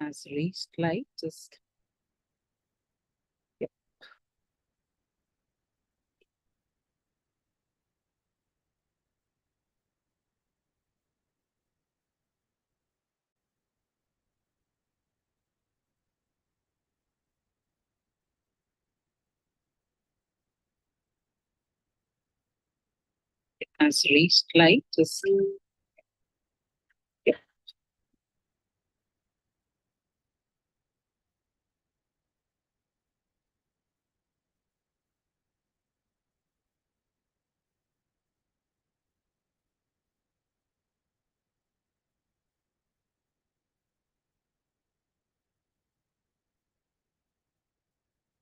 has reached light. Just yep. It has reached light. Just yep.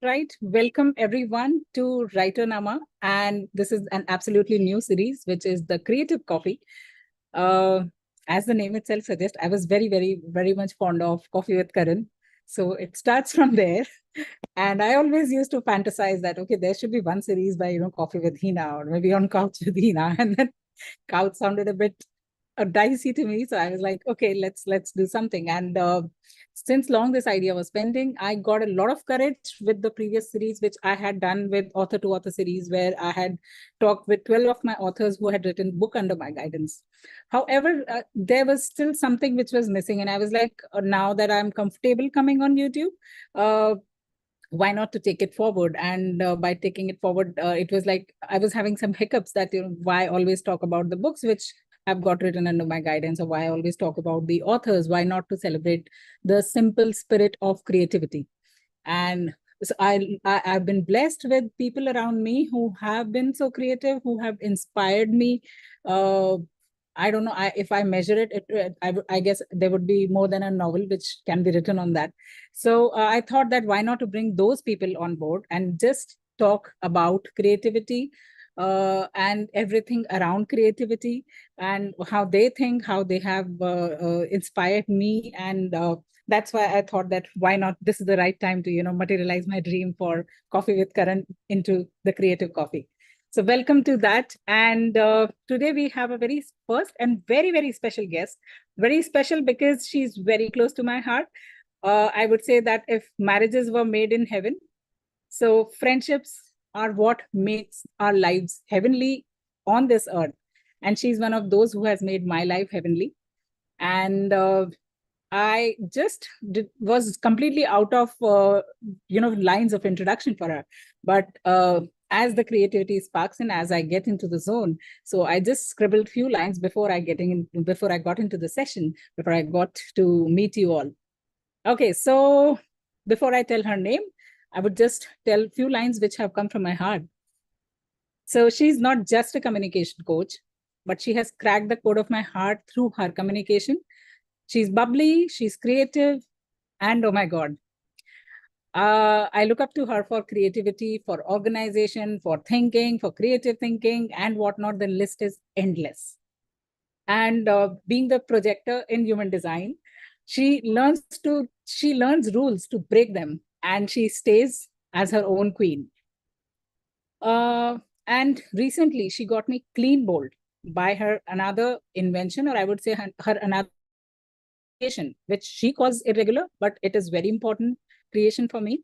Right. Welcome everyone to WRITERNAAMA. And this is an absolutely new series, which is the Creative Coffee. As the name itself suggests, I was very much fond of Coffee with Karan. So it starts from there. And I always used to fantasize that, okay, there should be one series by, Coffee with Heena or maybe on Couch with Heena. And then Couch sounded a bit dicey to me. So I was like, okay, let's do something. And since long this idea was pending, I got a lot of courage with the previous series, which I had done with author to author series, where I had talked with 12 of my authors who had written book under my guidance. However, there was still something which was missing. And I was like, now that I'm comfortable coming on YouTube, why not to take it forward? And by taking it forward, it was like I was having some hiccups that, why always talk about the books which have got written under my guidance, or why I always talk about the authors? Why not to celebrate the simple spirit of creativity? And so I've been blessed with people around me who have been so creative, who have inspired me. I don't know if I measure it, I guess there would be more than a novel which can be written on that. So I thought that why not to bring those people on board and just talk about creativity and everything around creativity, and how they think, how they have inspired me. And that's why I thought that why not, this is the right time to, materialize my dream for Coffee with Karan into the Creative Coffee. So welcome to that. And today we have a very first and very special guest. Very special because she's very close to my heart. I would say that if marriages were made in heaven, so friendships are what makes our lives heavenly on this earth. And she's one of those who has made my life heavenly. And I just was completely out of, lines of introduction for her. But as the creativity sparks and as I get into the zone, so I just scribbled few lines before I got into the session, before I got to meet you all. Okay, so before I tell her name, I would just tell a few lines which have come from my heart. So she's not just a communication coach, but she has cracked the code of my heart through her communication. She's bubbly, she's creative, and oh my God, I look up to her for creativity, for organization, for thinking, for creative thinking, and whatnot. The list is endless. And being the projector in human design, she learns rules to break them, and she stays as her own queen. And recently, she got me clean bowled by her another invention, or I would say her another creation, which she calls irregular, but it is very important creation for me.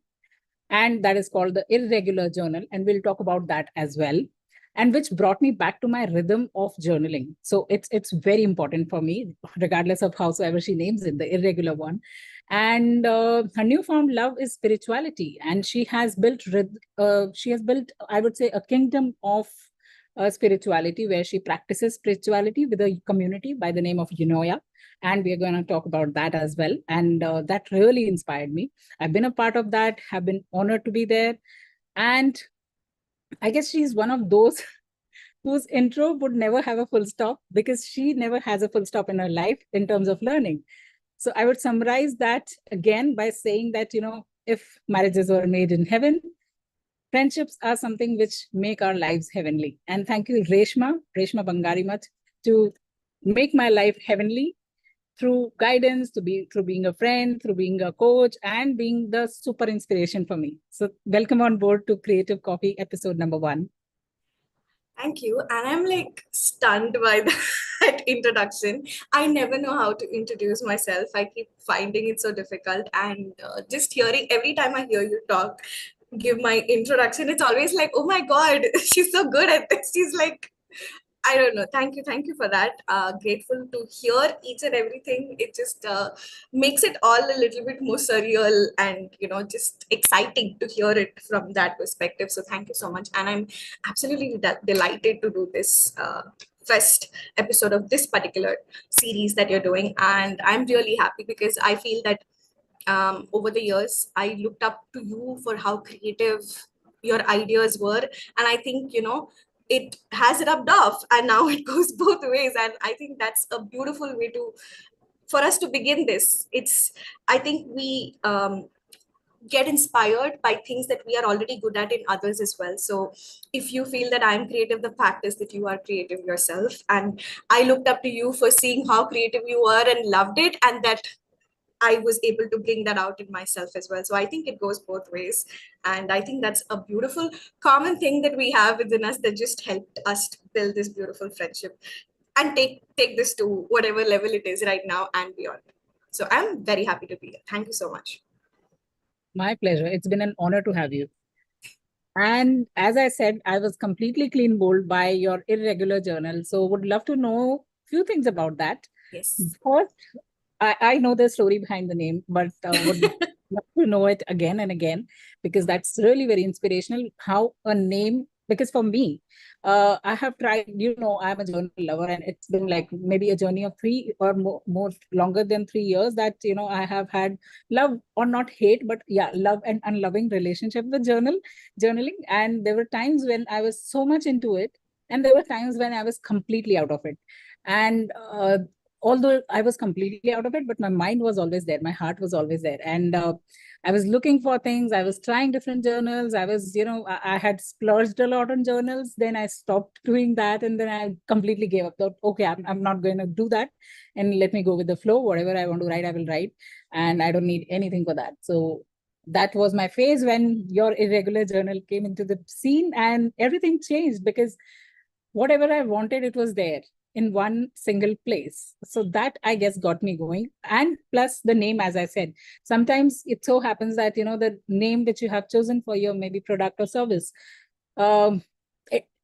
And that is called the Irregular Journal. And we'll talk about that as well. And which brought me back to my rhythm of journaling. So it's very important for me, regardless of howsoever she names it, the irregular one. And her newfound love is spirituality. And she has built, I would say, a kingdom of spirituality, where she practices spirituality with a community by the name of Unoya. And we're going to talk about that as well. And that really inspired me. I've been a part of that, have been honored to be there. And I guess she's one of those whose intro would never have a full stop, because she never has a full stop in her life in terms of learning. So I would summarize that again by saying that, if marriages were made in heaven, friendships are something which make our lives heavenly. And thank you, Reshma Bangarimat, to make my life heavenly through guidance, through being a friend, through being a coach, and being the super inspiration for me. So welcome on board to Creative Coffee episode number 1. Thank you. And I'm like stunned by that introduction. I never know how to introduce myself. I keep finding it so difficult. And just hearing every time I hear you talk, give my introduction, it's always like, oh my God, she's so good at this. She's like, I don't know. Thank you. Thank you for that. Grateful to hear each and everything. It just makes it all a little bit more surreal and, just exciting to hear it from that perspective. So thank you so much. And I'm absolutely delighted to do this first episode of this particular series that you're doing. And I'm really happy because I feel that over the years, I looked up to you for how creative your ideas were. And I think, it has rubbed off and now it goes both ways. And I think that's a beautiful way for us to begin this. I think we get inspired by things that we are already good at in others as well. So if you feel that I'm creative, the fact is that you are creative yourself. And I looked up to you for seeing how creative you were and loved it. And that I was able to bring that out in myself as well. So I think it goes both ways. And I think that's a beautiful common thing that we have within us that just helped us build this beautiful friendship and take this to whatever level it is right now and beyond. So I'm very happy to be here. Thank you so much. My pleasure. It's been an honor to have you. And as I said, I was completely clean bowled by your irregular journal. So would love to know a few things about that. Yes. First, I know the story behind the name, but would love to know it again and again, because that's really very inspirational. How a name, because for me, I have tried, I'm a journal lover, and it's been like maybe a journey of 3 or more longer than 3 years that, I have had love or not hate, but yeah, love and unloving relationship with journaling. And there were times when I was so much into it, and there were times when I was completely out of it. And although I was completely out of it, but my mind was always there. My heart was always there. And I was looking for things. I was trying different journals. I was, I had splurged a lot on journals. Then I stopped doing that. And then I completely gave up. Thought, okay, I'm not going to do that. And let me go with the flow. Whatever I want to write, I will write. And I don't need anything for that. So that was my phase when your irregular journal came into the scene, and everything changed because whatever I wanted, it was there in one single place. So that, I guess, got me going. And plus the name, as I said, sometimes it so happens that, the name that you have chosen for your maybe product or service, um,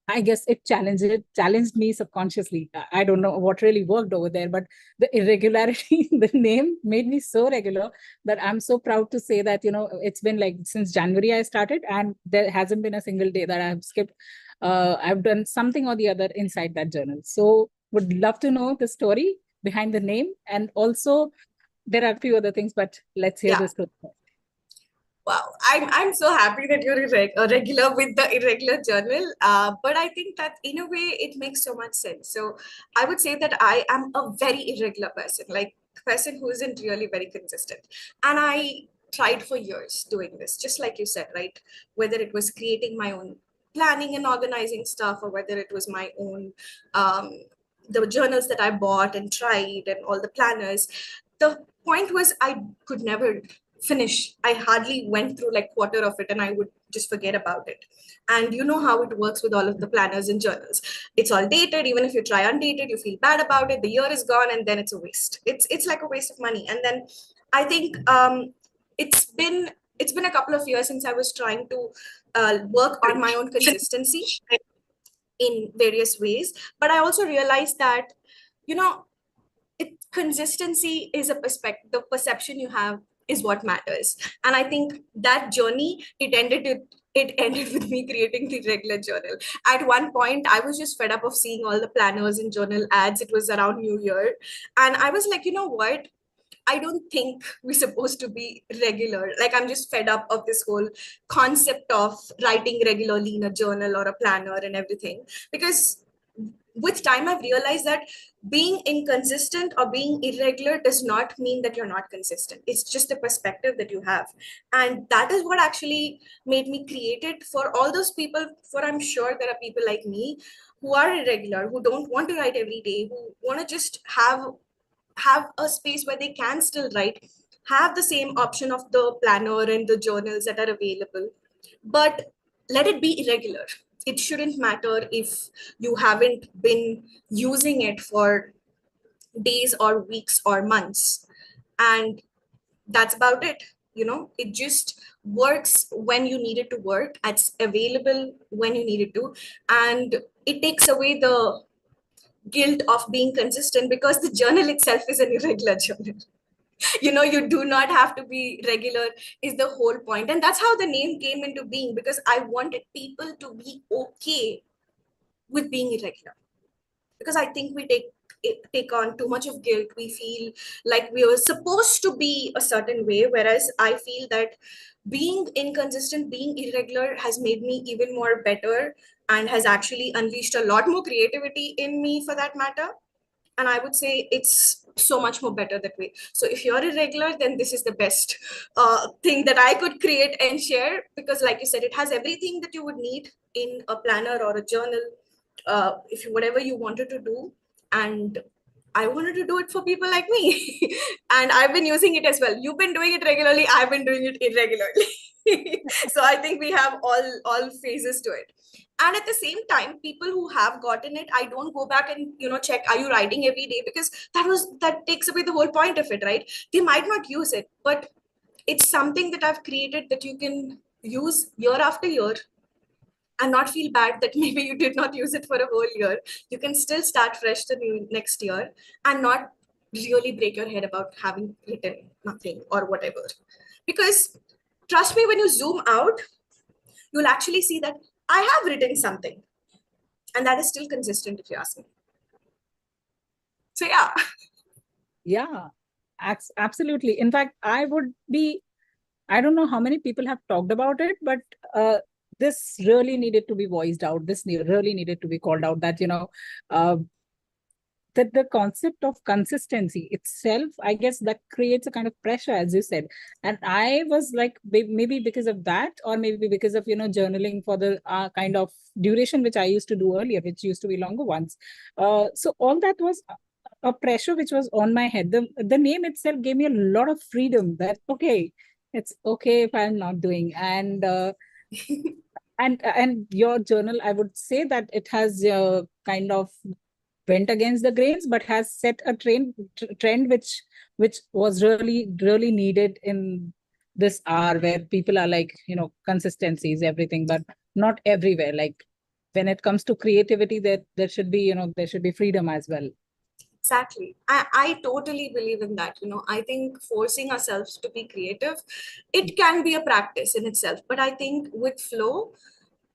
I guess it challenged me subconsciously. I don't know what really worked over there, but the irregularity in the name made me so regular that I'm so proud to say that, it's been like since January I started, and there hasn't been a single day that I've skipped. I've done something or the other inside that journal. So would love to know the story behind the name. And also there are a few other things, but let's hear this. Wow, I'm so happy that you're a regular with the irregular journal. But I think that in a way it makes so much sense. So I would say that I am a very irregular person, like a person who isn't really very consistent. And I tried for years doing this, just like you said, right? Whether it was creating my own planning and organizing stuff, or whether it was my own the journals that I bought and tried and all the planners. The point was I could never finish. I hardly went through like quarter of it and I would just forget about it. And you know how it works with all of the planners and journals. It's all dated. Even if you try undated, you feel bad about it. The year is gone and then it's a waste. It's like a waste of money. And then I think it's been a couple of years since I was trying to work on my own consistency in various ways. But I also realized that, you know, consistency is a perspective. The perception you have is what matters. And I think that journey, it ended with me creating the regular journal. At one point, I was just fed up of seeing all the planners and journal ads. It was around New Year. And I was like, you know what? I don't think we're supposed to be regular. Like, I'm just fed up of this whole concept of writing regularly in a journal or a planner and everything. Because with time, I've realized that being inconsistent or being irregular does not mean that you're not consistent. It's just a perspective that you have. And that is what actually made me create it for all those people. For I'm sure there are people like me who are irregular, who don't want to write every day, who want to just have a space where they can still write, have the same option of the planner and the journals that are available, but let it be irregular. It shouldn't matter if you haven't been using it for days or weeks or months. And that's about it. It just works when you need it to work. It's available when you need it to. And it takes away the guilt of being consistent, because the journal itself is an irregular journal. You do not have to be regular, is the whole point. And that's how the name came into being, because I wanted people to be okay with being irregular. Because I think we take on too much of guilt. We feel like we are supposed to be a certain way, whereas I feel that being inconsistent, being irregular has made me even more better, and has actually unleashed a lot more creativity in me, for that matter. And I would say it's so much more better that way. So if you're irregular, then this is the best thing that I could create and share, because like you said, it has everything that you would need in a planner or a journal, if you, whatever you wanted to do. And I wanted to do it for people like me. And I've been using it as well. You've been doing it regularly, I've been doing it irregularly. So I think we have all phases to it. And at the same time, people who have gotten it, I don't go back and check, are you writing every day? Because that takes away the whole point of it, right? They might not use it, but it's something that I've created that you can use year after year, and not feel bad that maybe you did not use it for a whole year. You can still start fresh the new next year, and not really break your head about having written nothing or whatever. Because trust me, when you zoom out, you'll actually see that I have written something, and that is still consistent, if you ask me. So yeah. Yeah, absolutely. In fact, I don't know how many people have talked about it, but this really needed to be voiced out. This really needed to be called out, that, uh, that the concept of consistency itself, I guess, that creates a kind of pressure, as you said. And I was like, maybe because of that, or maybe because of, journaling for the kind of duration which I used to do earlier, which used to be longer ones. So all that was a pressure which was on my head. The name itself gave me a lot of freedom, that, okay, it's okay if I'm not doing. And your journal, I would say that it has kind of went against the grains, but has set a trend which was really needed in this hour, where people are like, consistency is everything, but not everywhere. Like, when it comes to creativity, there should be, there should be freedom as well. Exactly. I totally believe in that. I think forcing ourselves to be creative, it can be a practice in itself. But I think with flow,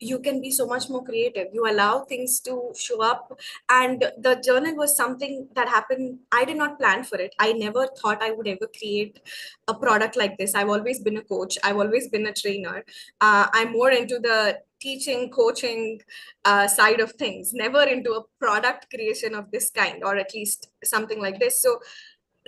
you can be so much more creative. You allow things to show up. And the journal was something that happened. I did not plan for it. I never thought I would ever create a product like this. I've always been a coach, I've always been a trainer. I'm more into the teaching, coaching side of things, never into a product creation of this kind, or at least something like this. So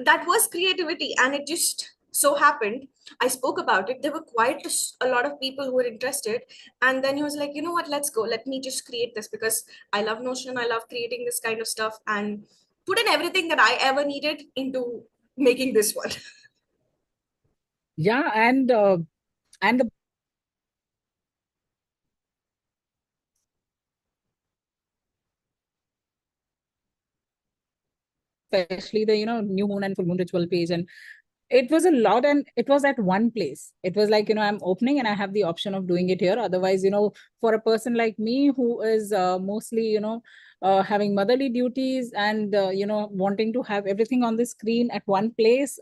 that was creativity, and it just so happened I spoke about it. There were quite a lot of people who were interested, and then he was like, you know what, let's go, let me just create this, because I love Notion, I love creating this kind of stuff, and put in everything that I ever needed into making this one. Yeah, and the especially the new moon and full moon ritual page, and it was a lot, and it was at one place. It was like, I'm opening and I have the option of doing it here. Otherwise, for a person like me who is mostly, having motherly duties, and wanting to have everything on the screen at one place,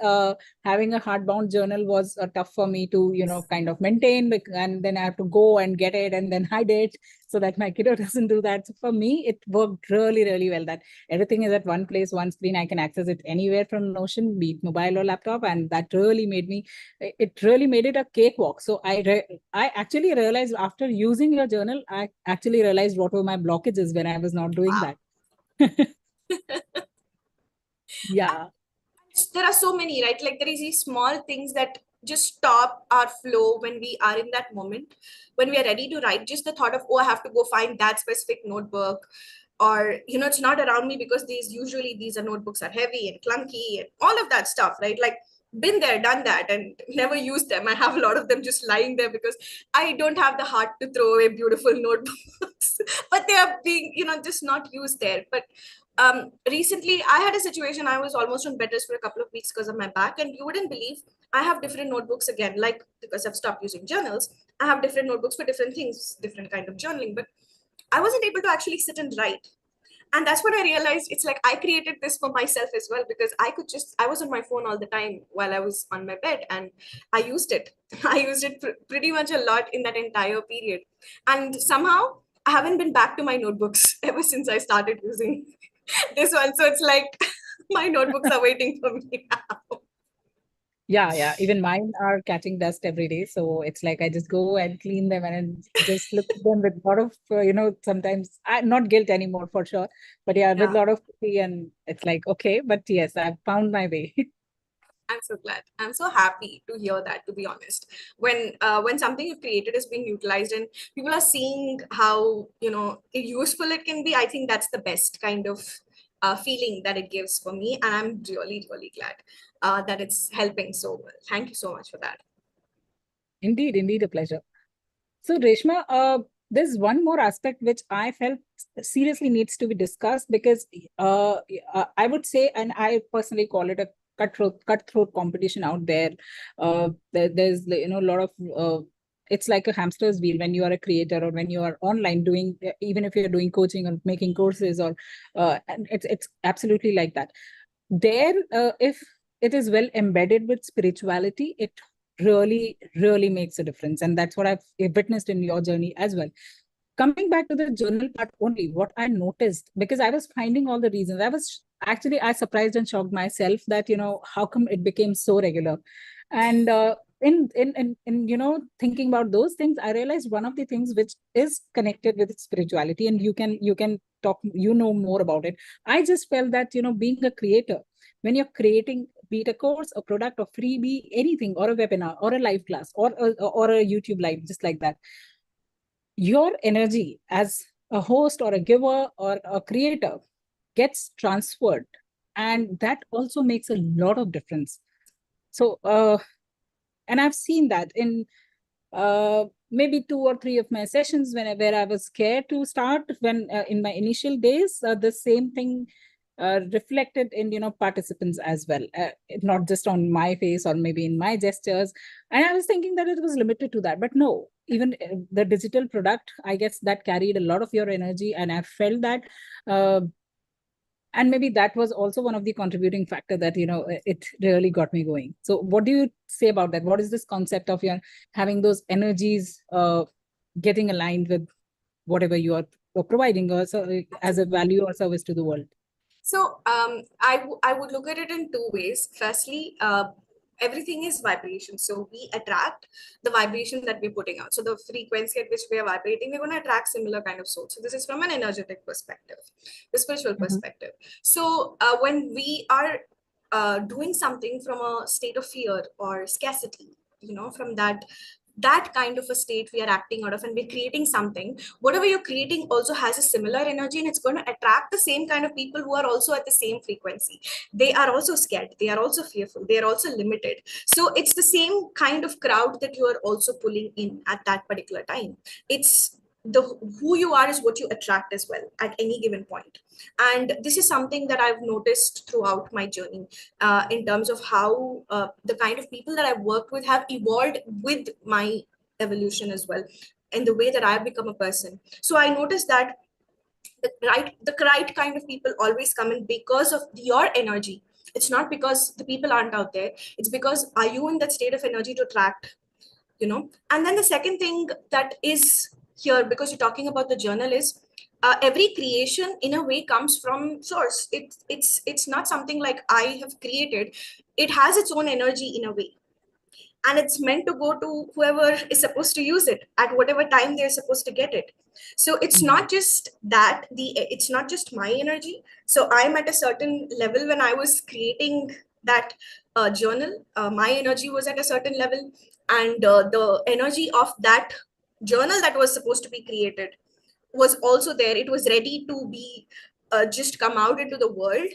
having a hardbound journal was tough for me to kind of maintain, and then I have to go and get it and then hide it, so that my kiddo doesn't do that. So for me, it worked really well, that everything is at one place, one screen. I can access it anywhere from Notion, be it mobile or laptop. And that really it really made it a cakewalk. So I actually realized, after using your journal, I actually realized what were my blockages when I was not doing Wow. that. Yeah. There are so many, right? Like, there is these small things that just stop our flow when we are in that moment, when we are ready to write. Just the thought of, oh, I have to go find that specific notebook, or it's not around me, because these are notebooks are heavy and clunky and all of that stuff, right? Like, been there, done that, and never used them. I have a lot of them just lying there because I don't have the heart to throw away beautiful notebooks, but they are being, just not used there. But recently I had a situation. I was almost on bed rest for a couple of weeks because of my back, and you wouldn't believe I have different notebooks again, like because I've stopped using journals. I have different notebooks for different things, different kind of journaling, but I wasn't able to actually sit and write. And that's when I realized it's like I created this for myself as well, because I was on my phone all the time while I was on my bed, and I used it. I used it pretty much a lot in that entire period. And somehow I haven't been back to my notebooks ever since I started using this one. So it's like my notebooks are waiting for me now. Yeah. Even mine are catching dust every day. So it's like I just go and clean them and just look at them with a lot of, sometimes not guilt anymore for sure. But yeah, with a Yeah. lot of pity, and it's like, okay, but yes, I've found my way. I'm so glad. I'm so happy to hear that, to be honest. When something you've created is being utilized and people are seeing how, useful it can be, I think that's the best kind of feeling that it gives for me. And I'm really, really glad that it's helping so well. Thank you so much for that. Indeed, a pleasure. So, Reshma, there's one more aspect which I felt seriously needs to be discussed, because I would say, and I personally call it a cutthroat competition out there. There's a lot of it's like a hamster's wheel when you are a creator, or when you are online doing, even if you're doing coaching or making courses, or and it's absolutely like that. There, if it is well embedded with spirituality, it really makes a difference. And that's what I've witnessed in your journey as well. Coming back to the journal part only, what I noticed, because I was finding all the reasons, I surprised and shocked myself that, how come it became so regular. And in thinking about those things, I realized one of the things which is connected with spirituality, and you can talk, more about it. I just felt that, being a creator, when you're creating, be it a course, a product, or freebie, anything, or a webinar, or a live class, or a YouTube live, just like that, your energy as a host, or a giver, or a creator gets transferred, and that also makes a lot of difference. So and I've seen that in maybe 2 or 3 of my sessions, where I was scared to start, when in my initial days, the same thing reflected in, participants as well, not just on my face or maybe in my gestures. And I was thinking that it was limited to that, but no, even the digital product, I guess, that carried a lot of your energy, and I felt that. And maybe that was also one of the contributing factor that, it really got me going. So what do you say about that? What is this concept of your having those energies getting aligned with whatever you are providing, or as a value or service to the world? So I would look at it in two ways. Firstly, everything is vibration. So we attract the vibration that we're putting out. So the frequency at which we are vibrating, we're going to attract similar kind of souls. So this is from an energetic perspective, the spiritual perspective. So when we are doing something from a state of fear or scarcity, from that kind of a state we are acting out of, and we're creating something, whatever you're creating also has a similar energy, and it's going to attract the same kind of people who are also at the same frequency. They are also scared, they are also fearful, they are also limited. So it's the same kind of crowd that you are also pulling in at that particular time. It's the who you are is what you attract as well at any given point. And this is something that I've noticed throughout my journey, in terms of how the kind of people that I've worked with have evolved with my evolution as well, in the way that I've become a person. So I noticed that the right kind of people always come in because of your energy. It's not because the people aren't out there. It's because are you in that state of energy to attract, And then the second thing that is here, because you're talking about the journal, is every creation in a way comes from source. It's not something like I have created. It has its own energy in a way, and it's meant to go to whoever is supposed to use it at whatever time they're supposed to get it. So it's not just that it's not just my energy. So I'm at a certain level when I was creating that journal. My energy was at a certain level, and the energy of that journal that was supposed to be created was also there. It was ready to be just come out into the world.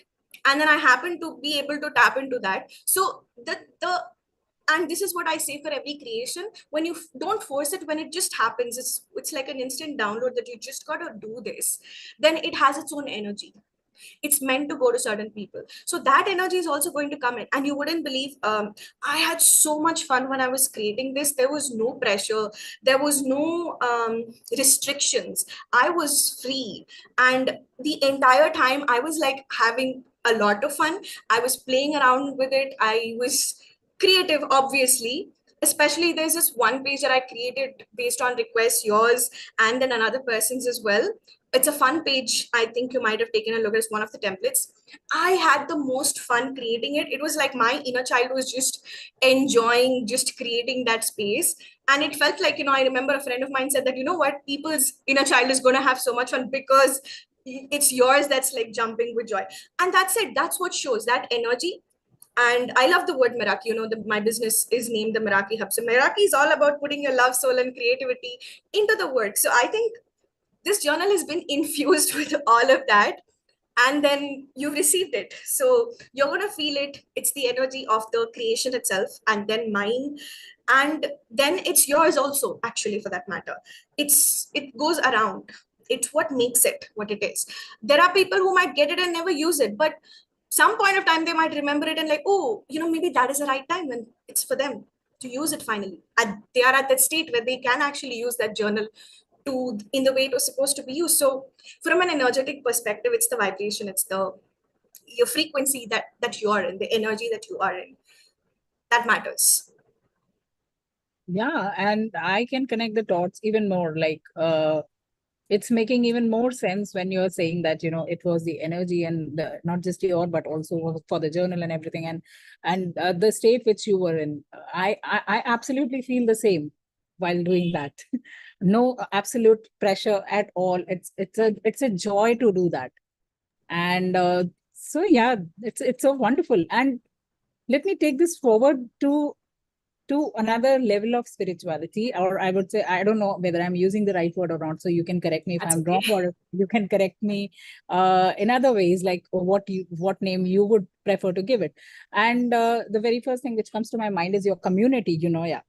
and then I happen to be able to tap into that. So the and this is what I say for every creation: when you don't force it, when it just happens, it's like an instant download that you just got to do this, then it has its own energy. It's meant to go to certain people, so that energy is also going to come in. And you wouldn't believe, I had so much fun when I was creating this. There was no pressure, there was no restrictions. I was free, and the entire time I was like having a lot of fun. I was playing around with it, I was creative, obviously. Especially there's this one page that I created based on requests, yours and then another person's as well. It's a fun page. I think you might have taken a look at one of the templates. I had the most fun creating it. It was like my inner child was just enjoying just creating that space. And it felt like, I remember a friend of mine said that, you know what, people's inner child is going to have so much fun because it's yours that's like jumping with joy. And that's it. That's what shows that energy. And I love the word Meraki. My business is named the Meraki Hub. So Meraki is all about putting your love, soul, and creativity into the work. So I think this journal has been infused with all of that, and then you've received it, so you're going to feel it. It's the energy of the creation itself, and then mine, and then it's yours also, actually, for that matter. It goes around. It's what makes it what it is. There are people who might get it and never use it, but some point of time they might remember it and like, oh, maybe that is the right time when it's for them to use it finally. And they are at that state where they can actually use that journal to in the way it was supposed to be used. So from an energetic perspective, it's the vibration, it's the your frequency that you are in, the energy that you are in, that matters. Yeah, and I can connect the dots even more. Like, it's making even more sense when you're saying that, it was the energy and not just your, but also for the journal and everything, and the state which you were in. I absolutely feel the same while doing that. No absolute pressure at all. It's a joy to do that. And so yeah, it's so wonderful. And let me take this forward to another level of spirituality, or I would say, I don't know whether I'm using the right word or not, so you can correct me if That's I'm okay. wrong, or you can correct me in other ways, like what name you would prefer to give it. And the very first thing which comes to my mind is your community. Yeah,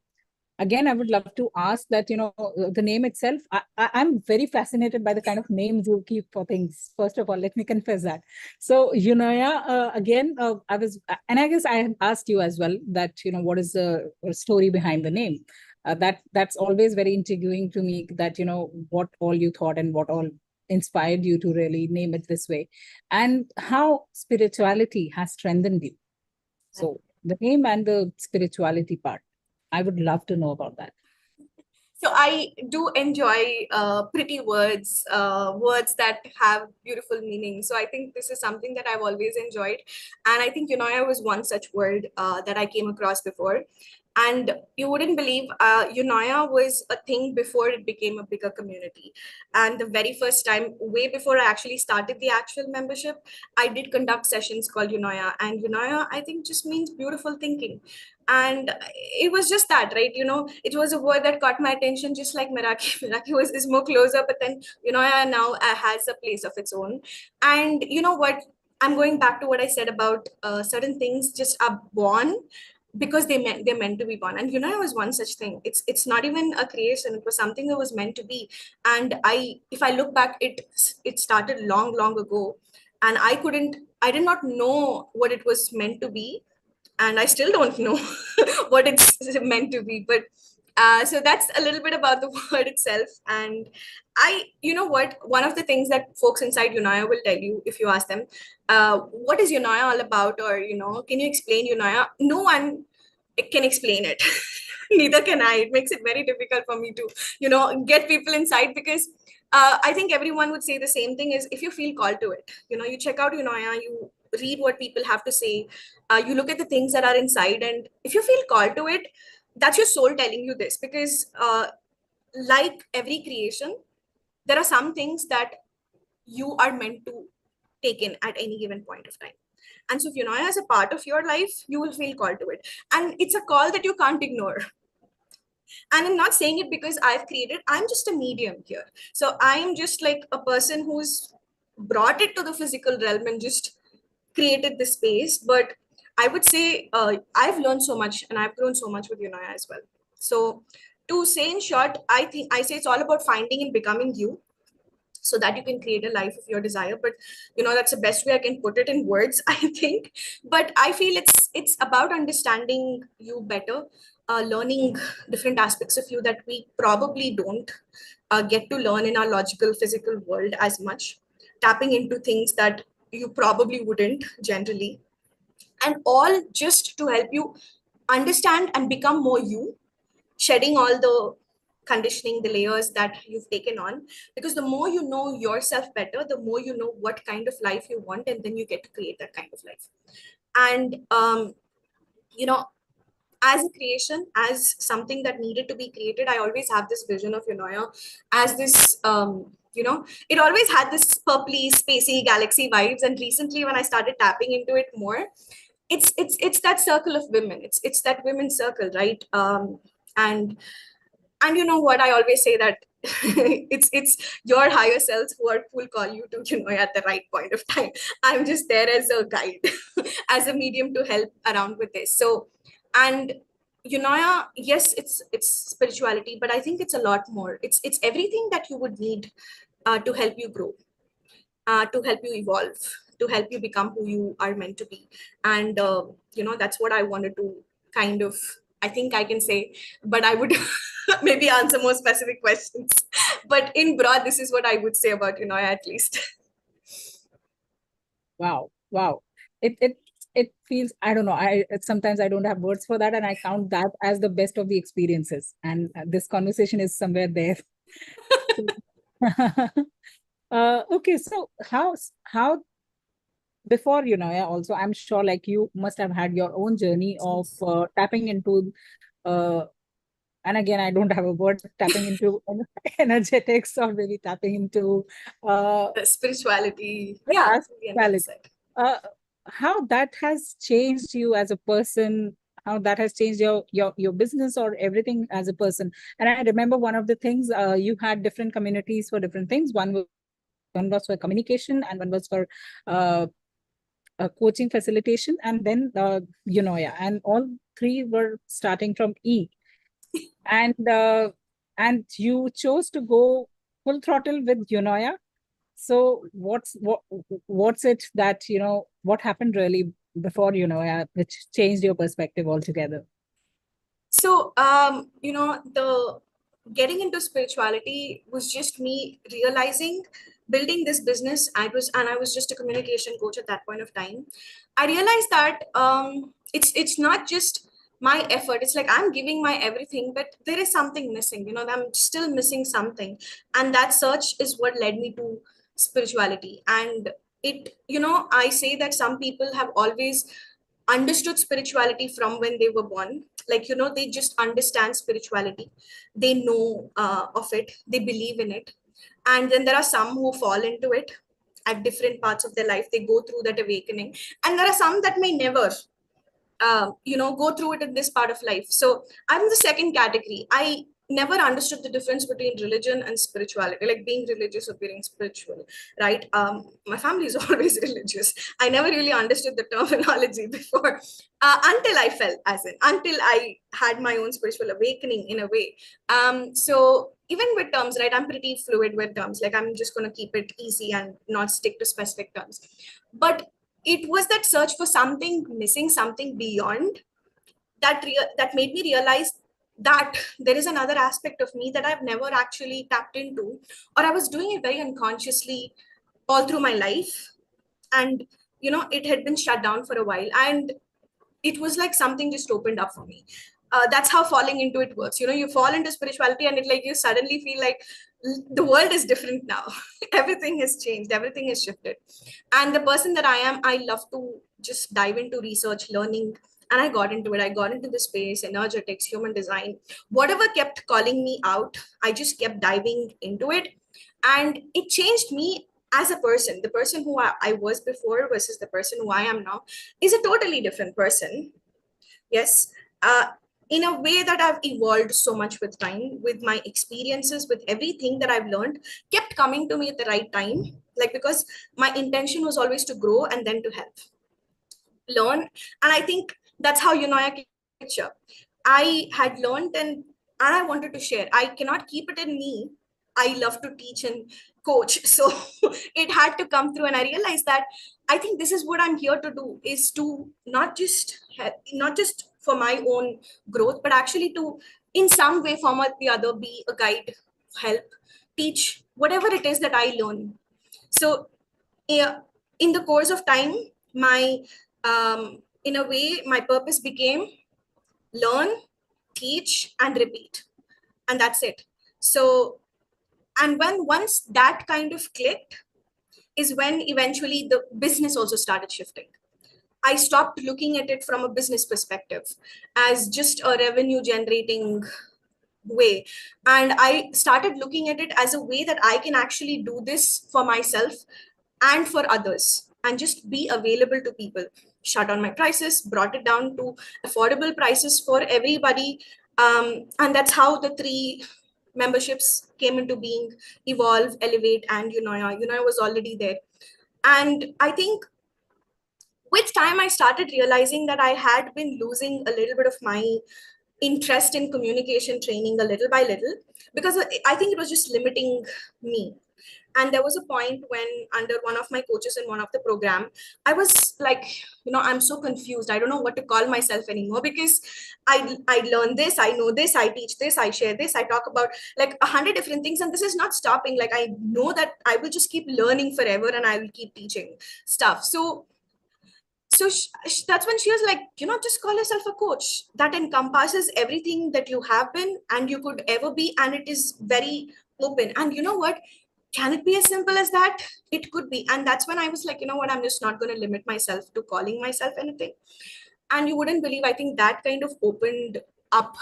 again, I would love to ask that, the name itself, I'm very fascinated by the kind of names you keep for things. First of all, let me confess that. So, yeah, again, I was, and I guess I asked you as well that, what is the story behind the name? That's always very intriguing to me, that, what all you thought and what all inspired you to really name it this way, and how spirituality has strengthened you. So the name and the spirituality part, I would love to know about that. So I do enjoy pretty words, words that have beautiful meaning. So I think this is something that I've always enjoyed. And I think Eunoia was one such word that I came across before. And you wouldn't believe, Eunoia was a thing before it became a bigger community. And the very first time, way before I actually started the actual membership, I did conduct sessions called Eunoia. And Eunoia, I think, just means beautiful thinking. And it was just that, right? It was a word that caught my attention, just like Meraki. Meraki is more closer, but then now has a place of its own. And you know what, I'm going back to what I said about certain things just are born because they're meant to be born. And it was one such thing. It's not even a creation, it was something that was meant to be. And if I look back, it started long, long ago. And I did not know what it was meant to be, and I still don't know what it's meant to be. But so that's a little bit about the word itself. And you know what, one of the things that folks inside Eunoia will tell you if you ask them, what is Eunoia all about, or can you explain Eunoia? No one can explain it. Neither can I. It makes it very difficult for me to get people inside, because I think everyone would say the same thing: is if you feel called to it, you check out Eunoia, you read what people have to say, you look at the things that are inside, and if you feel called to it, that's your soul telling you this. Because like every creation, there are some things that you are meant to take in at any given point of time. And so if Eunoia is a part of your life, you will feel called to it, and it's a call that you can't ignore. And I'm not saying it because I've created, I'm just a medium here. So I'm just like a person who's brought it to the physical realm and just created this space. But I would say I've learned so much and I've grown so much with Unaya as well. So to say in short, I say it's all about finding and becoming you, so that you can create a life of your desire. But that's the best way I can put it in words, I think. But I feel it's about understanding you better, learning different aspects of you that we probably don't get to learn in our logical physical world as much, tapping into things that you probably wouldn't generally, and all just to help you understand and become more you, shedding all the conditioning, the layers that you've taken on. Because the more you know yourself better, the more you know what kind of life you want, and then you get to create that kind of life. And you know as a creation, as something that needed to be created, I always have this vision of Unoya as this it always had this purpley spacey galaxy vibes. And recently when I started tapping into it more, it's that circle of women, it's that women's circle, right? And you know what, I always say that it's your higher selves who will call you to at the right point of time. I'm just there as a guide, as a medium to help around with this. So, and yes, it's spirituality, but I think it's a lot more. It's everything that you would need to help you grow, to help you evolve, to help you become who you are meant to be. And that's what I wanted to kind of, I think I can say, but I would maybe answer more specific questions. But in broad, this is what I would say about at least. Wow. Wow. It feels, I don't know, sometimes I don't have words for that, and I count that as the best of the experiences. And this conversation is somewhere there. Okay, so how before also I'm sure like you must have had your own journey of tapping into and again I don't have a word, tapping into energetics, or maybe tapping into spirituality. yeah, Spirituality. how that has changed you as a person, how that has changed your business or everything as a person. And I remember one of the things, you had different communities for different things. One was for communication, and one was for coaching facilitation, and then and all three were starting from E. And you chose to go full throttle with Unoya. So what's it that what happened really before which changed your perspective altogether? So the getting into spirituality was just me realizing, building this business. I was just a communication coach at that point of time. I realized that it's not just my effort. It's like I'm giving my everything, but there is something missing. I'm still missing something, and that search is what led me to spirituality. And I say that some people have always understood spirituality from when they were born. Like they just understand spirituality, they know of it, they believe in it. And then there are some who fall into it at different parts of their life, they go through that awakening. And there are some that may never go through it in this part of life. So I'm the second category. I never understood the difference between religion and spirituality, like being religious or being spiritual, right? My family is always religious. I never really understood the terminology before, until I felt as in, until I had my own spiritual awakening in a way. So even with terms, right, I'm pretty fluid with terms. Like I'm just going to keep it easy and not stick to specific terms. But it was that search for something missing, something beyond that made me realize that there is another aspect of me that I've never actually tapped into, or I was doing it very unconsciously all through my life. And it had been shut down for a while, and it was like something just opened up for me. That's how falling into it works. You fall into spirituality, and it like you suddenly feel like the world is different now. Everything has changed, everything has shifted. And the person that I am, I love to just dive into research, learning. And I got into it. I got into the space, energetics, human design, whatever kept calling me out, I just kept diving into it. And it changed me as a person. The person who I was before versus the person who I am now is a totally different person. Yes. In a way that I've evolved so much with time, with my experiences, with everything that I've learned, kept coming to me at the right time. Like, because my intention was always to grow and then to help. learn. And I think that's how Eunoia came to picture. I had learned and I wanted to share. I cannot keep it in me. I love to teach and coach. So it had to come through. And I realized that I think this is what I'm here to do, is to not just for my own growth, but actually to in some way, form or the other, be a guide, help, teach whatever it is that I learn. So yeah, in the course of time, my in a way, my purpose became learn, teach, and repeat, and that's it. So, and when once that kind of clicked, is when eventually the business also started shifting. I stopped looking at it from a business perspective as just a revenue generating way. And I started looking at it as a way that I can actually do this for myself and for others and just be available to people. Shut down my prices, brought it down to affordable prices for everybody. And that's how the three memberships came into being: Evolve, Elevate, and Eunoia. Eunoia was already there. And I think with time, I started realizing that I had been losing a little bit of my interest in communication training a little by little, because I think it was just limiting me. And there was a point when, under one of my coaches in one of the program, I was like, I'm so confused. I don't know what to call myself anymore, because I learn this, I know this, I teach this, I share this, I talk about like 100 different things, and this is not stopping. Like, I know that I will just keep learning forever and I will keep teaching stuff. So that's when she was like, just call yourself a coach. That encompasses everything that you have been and you could ever be, and it is very open. And you know what? Can it be as simple as that? It could be. And that's when I was like, you know what? I'm just not going to limit myself to calling myself anything. And you wouldn't believe, I think that kind of opened up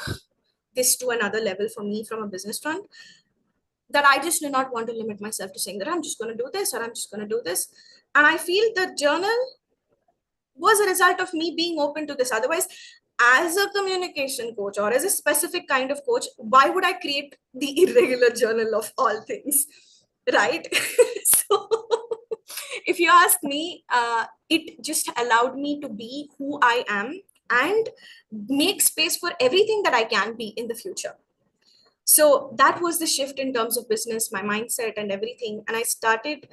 this to another level for me from a business front, that I just did not want to limit myself to saying that I'm just going to do this or I'm just going to do this. And I feel the journal was a result of me being open to this. Otherwise, as a communication coach or as a specific kind of coach, why would I create the irregular journal of all things? Right? So, if you ask me, it just allowed me to be who I am and make space for everything that I can be in the future. So that was the shift in terms of business, my mindset, and everything. And I started.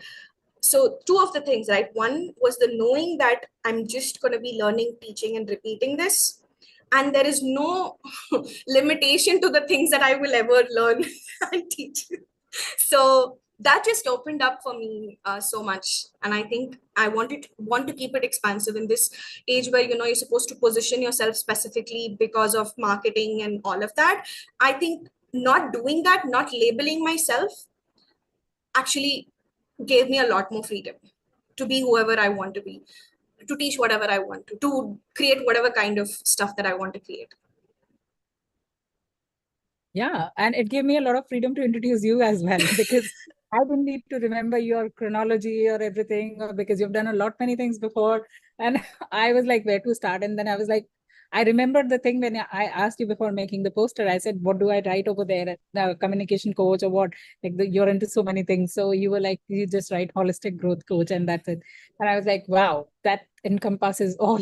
So two of the things, right? One was the knowing that I'm just going to be learning, teaching, and repeating this. And there is no limitation to the things that I will ever learn and teach. So that just opened up for me so much. And I think I want to keep it expansive in this age where, you're supposed to position yourself specifically because of marketing and all of that. I think not doing that, not labeling myself, actually gave me a lot more freedom to be whoever I want to be, to teach whatever I want to create whatever kind of stuff that I want to create. Yeah, and it gave me a lot of freedom to introduce you as well, because I didn't need to remember your chronology or everything, or because you've done a lot many things before. And I was like, where to start? And then I was like, I remembered the thing when I asked you before making the poster. I said, what do I write over there? Communication coach or what? Like, you're into so many things. So you were like, you just write holistic growth coach, and that's it. And I was like, wow, that encompasses all.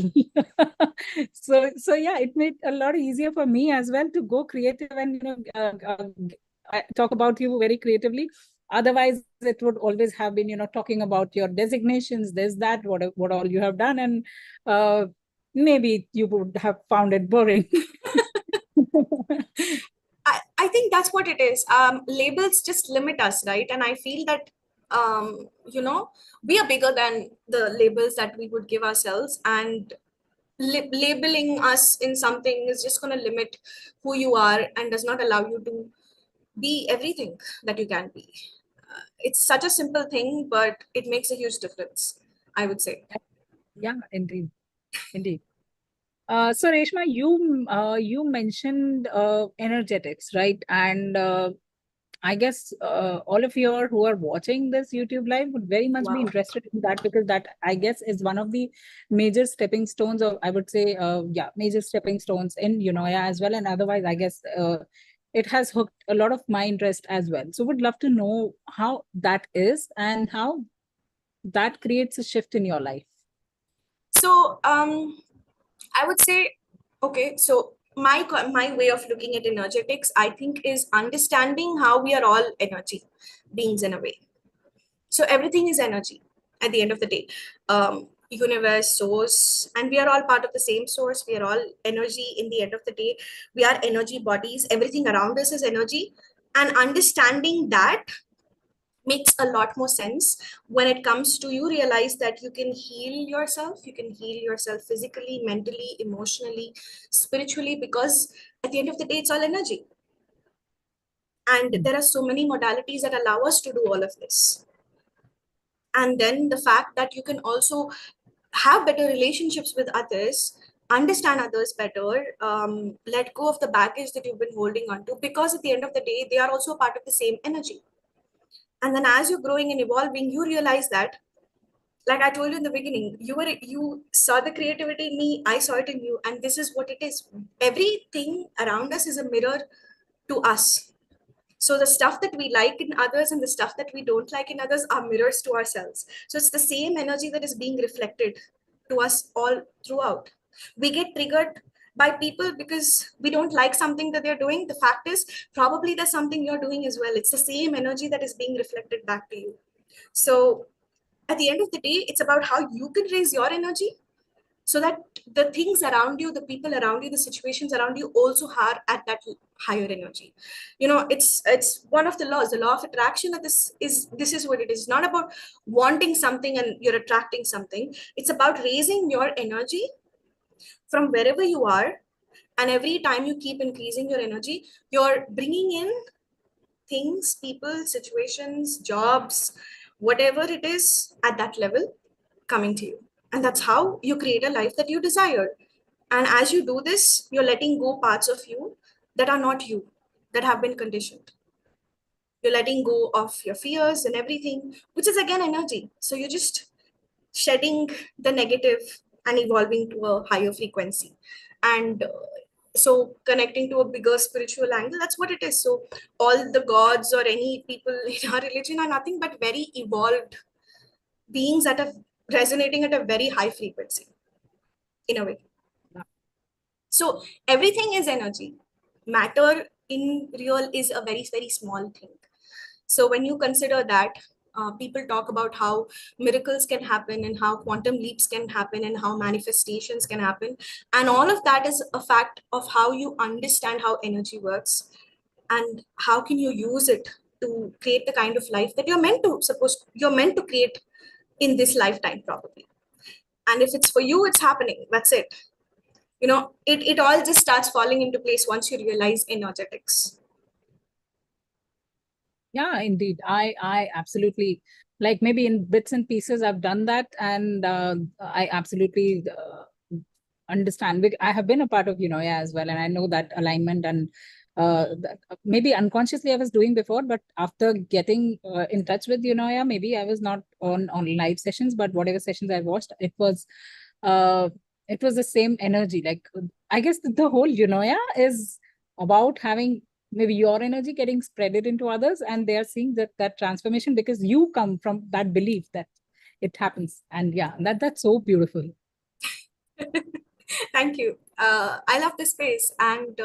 So yeah, it made a lot easier for me as well to go creative and talk about you very creatively. Otherwise, it would always have been talking about your designations, this, that, what all you have done, and maybe you would have found it boring. I think that's what it is. Labels just limit us, right? And I feel that we are bigger than the labels that we would give ourselves, and labeling us in something is just going to limit who you are and does not allow you to be everything that you can be. It's such a simple thing, but it makes a huge difference, I would say. Yeah, indeed. So Reshma, you mentioned energetics, right? And I guess all of you who are watching this YouTube live would very much be interested in that, because that, I guess, is one of the major stepping stones, or I would say, major stepping stones in Eunoia as well. And otherwise, I guess it has hooked a lot of my interest as well. So would love to know how that is and how that creates a shift in your life. So So I would say, okay, so my way of looking at energetics, I think, is understanding how we are all energy beings in a way. So everything is energy at the end of the day. Universe, source, and we are all part of the same source. We are all energy in the end of the day. We are energy bodies. Everything around us is energy. And understanding that makes a lot more sense when it comes to you realize that you can heal yourself. You can heal yourself physically, mentally, emotionally, spiritually, because at the end of the day, it's all energy. And there are so many modalities that allow us to do all of this. And then the fact that you can also have better relationships with others, understand others better, let go of the baggage that you've been holding on to, because at the end of the day, they are also part of the same energy. And then as you're growing and evolving, you realize that, like I told you in the beginning, you saw the creativity in me, I saw it in you, and this is what it is. Everything around us is a mirror to us. So the stuff that we like in others and the stuff that we don't like in others are mirrors to ourselves. So it's the same energy that is being reflected to us all throughout. We get triggered by people because we don't like something that they're doing. The fact is, probably there's something you're doing as well. It's the same energy that is being reflected back to you. So at the end of the day, it's about how you can raise your energy so that the things around you, the people around you, the situations around you also are at that higher energy. It's one of the laws, the law of attraction. That this is what it is. Not about wanting something and you're attracting something. It's about raising your energy from wherever you are, and every time you keep increasing your energy, you're bringing in things, people, situations, jobs, whatever it is at that level coming to you. And that's how you create a life that you desire. And as you do this, you're letting go parts of you that are not you, that have been conditioned. You're letting go of your fears and everything, which is again energy. So you're just shedding the negative and evolving to a higher frequency. And so connecting to a bigger spiritual angle, that's what it is. So all the gods or any people in our religion are nothing but very evolved beings that are resonating at a very high frequency in a way. So everything is energy. Matter in real is a very, very small thing. So when you consider that, people talk about how miracles can happen and how quantum leaps can happen and how manifestations can happen. And all of that is a fact of how you understand how energy works and how can you use it to create the kind of life that you're meant to create in this lifetime, probably. And if it's for you, it's happening. That's it. It all just starts falling into place once you realize energetics. Yeah, indeed. I absolutely, like, maybe in bits and pieces I've done that, and I absolutely understand. I have been a part of yeah, as well, and I know that alignment, and maybe unconsciously I was doing before, but after getting in touch with yeah, maybe I was not on live sessions, but whatever sessions I watched, uh it was the same energy. Like, I guess the whole yeah is about having maybe your energy getting spreaded into others, and they are seeing that transformation because you come from that belief that it happens. And yeah, that's so beautiful. Thank you. I love this space, and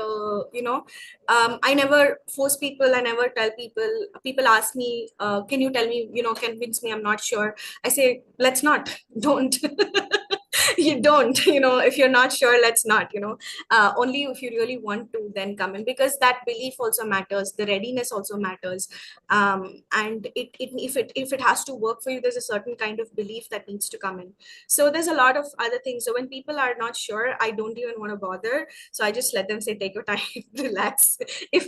I never force people. I never tell people. People ask me, "Can you tell me? Convince me. I'm not sure." I say, "Let's not. Don't." You don't. If you're not sure, let's not. Only if you really want to, then come in, because that belief also matters. The readiness also matters. And if it has to work for you, there's a certain kind of belief that needs to come in. So there's a lot of other things. So when people are not sure, I don't even want to bother. So I just let them say, take your time, relax. If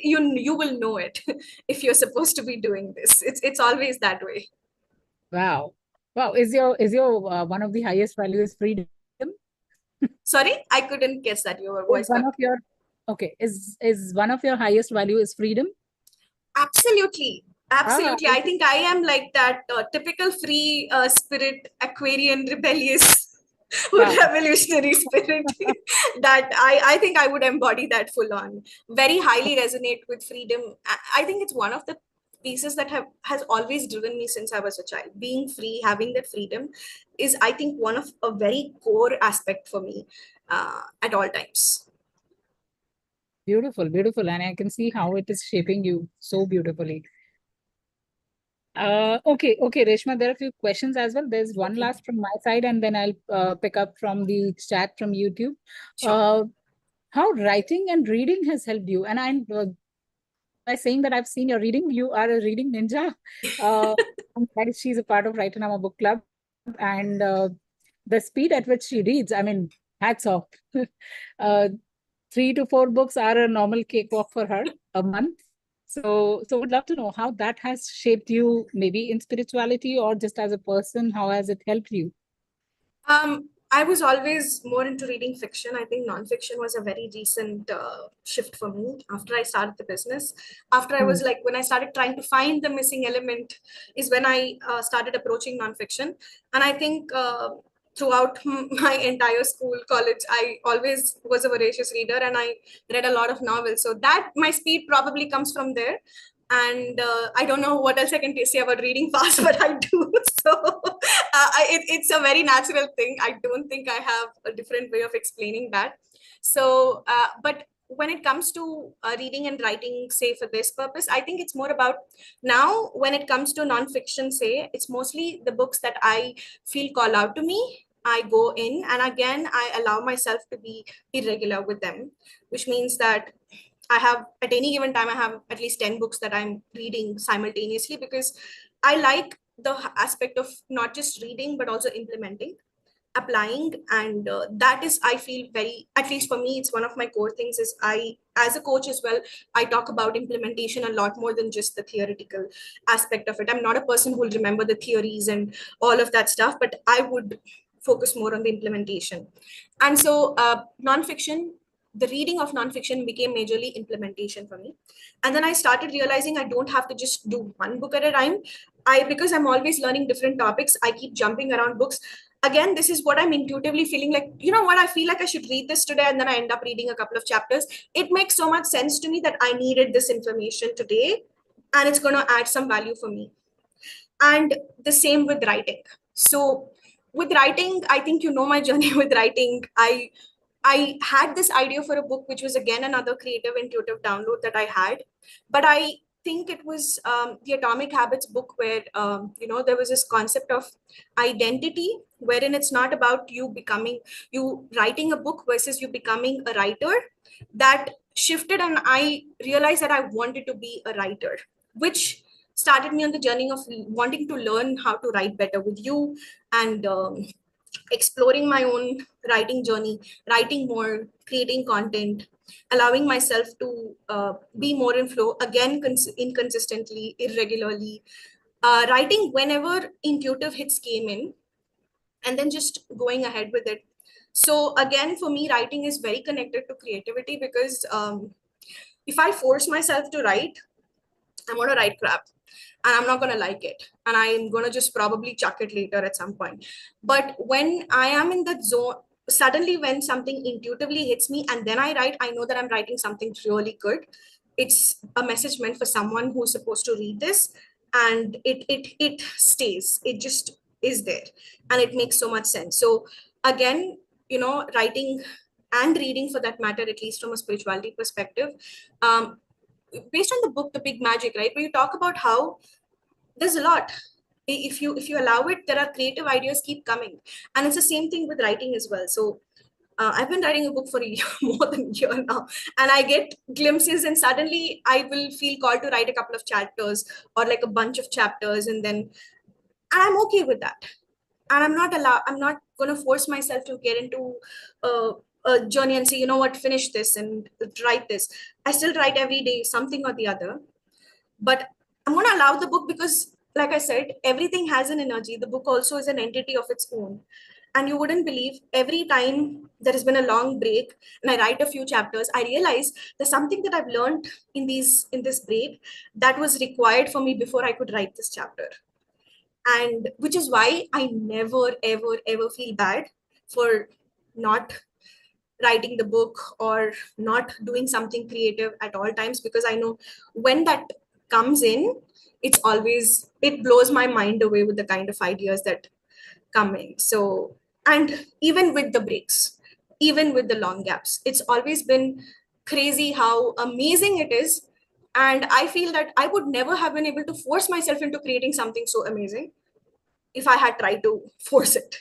you will know it if you're supposed to be doing this. It's always that way. Wow. Wow. Is your one of the highest values freedom? Sorry, I couldn't guess that. Your Is voice one got. of your Okay, is one of your highest value is freedom? Absolutely. Ah, Absolutely. I think I am like that typical free spirit, Aquarian, rebellious, wow. revolutionary spirit that I think I would embody that full on. Very highly resonate with freedom. I think it's one of the pieces that has always driven me since I was a child. Being free, having that freedom is, I think, one of a very core aspect for me at all times. Beautiful, beautiful. And I can see how it is shaping you so beautifully. Okay, Reshma, there are a few questions as well. There's one Okay. last from my side, and then I'll pick up from the chat from YouTube. Sure. How writing and reading has helped you? And I'm by saying that I've seen your reading, you are a reading ninja. Uh, she's a part of WRITERNAAMA book club, and the speed at which she reads, I mean, hats off. uh, 3 to 4 books are a normal cakewalk for her a month. So would love to know how that has shaped you, maybe in spirituality or just as a person. How has it helped you? I was always more into reading fiction. I think nonfiction was a very recent shift for me after I started the business. After I was like, when I started trying to find the missing element, is when I started approaching nonfiction. And I think throughout my entire school, college, I always was a voracious reader and I read a lot of novels. So that my speed probably comes from there. And I don't know what else I can say about reading fast, but I do. So it's a very natural thing. I don't think I have a different way of explaining that. So, but when it comes to reading and writing, say for this purpose, I think it's more about now when it comes to nonfiction, say, it's mostly the books that I feel call out to me. I go in and again, I allow myself to be irregular with them, which means that I have at any given time, I have at least 10 books that I'm reading simultaneously because I like the aspect of not just reading, but also implementing, applying. And that is, I feel very, at least for me, it's one of my core things is I, as a coach as well, I talk about implementation a lot more than just the theoretical aspect of it. I'm not a person who will remember the theories and all of that stuff, but I would focus more on the implementation. And so nonfiction, the reading of nonfiction became majorly implementation for me. And then I started realizing I don't have to just do one book at a time. Because I'm always learning different topics, I keep jumping around books. Again, this is what I'm intuitively feeling like, you know what, I feel like I should read this today. And then I end up reading a couple of chapters. It makes so much sense to me that I needed this information today and it's going to add some value for me. And the same with writing. So with writing, I think you know my journey with writing. I had this idea for a book, which was again another creative, intuitive download that I had. But I think it was the Atomic Habits book where, there was this concept of identity, wherein it's not about you writing a book versus you becoming a writer. That shifted, and I realized that I wanted to be a writer, which started me on the journey of wanting to learn how to write better with you and exploring my own writing journey, writing more, creating content, allowing myself to be more in flow, again, inconsistently, irregularly, writing whenever intuitive hits came in, and then just going ahead with it. So again, for me, writing is very connected to creativity because if I force myself to write, I'm going to write crap and I'm not going to like it. And I'm going to just probably chuck it later at some point. But when I am in that zone, suddenly when something intuitively hits me and then I write, I know that I'm writing something really good. It's a message meant for someone who's supposed to read this, and it stays. It just is there, and it makes so much sense. So again, writing and reading for that matter, at least from a spirituality perspective, um, based on the book The Big Magic, right, where you talk about how there's a lot. If you allow it, there are creative ideas keep coming, and it's the same thing with writing as well. So I've been writing a book for a year, more than a year now, and I get glimpses, and suddenly I will feel called to write a couple of chapters or like a bunch of chapters, and I'm okay with that. And I'm not going to force myself to get into a journey and say, you know what, finish this and write this. I still write every day, something or the other, but I'm going to allow the book because, like I said, everything has an energy. The book also is an entity of its own. And you wouldn't believe, every time there has been a long break and I write a few chapters, I realize there's something that I've learned in this break that was required for me before I could write this chapter. And which is why I never, ever, ever feel bad for not writing the book or not doing something creative at all times, because I know when that comes in, it blows my mind away with the kind of ideas that come in. So, and even with the breaks, even with the long gaps, it's always been crazy how amazing it is. And I feel that I would never have been able to force myself into creating something so amazing if I had tried to force it.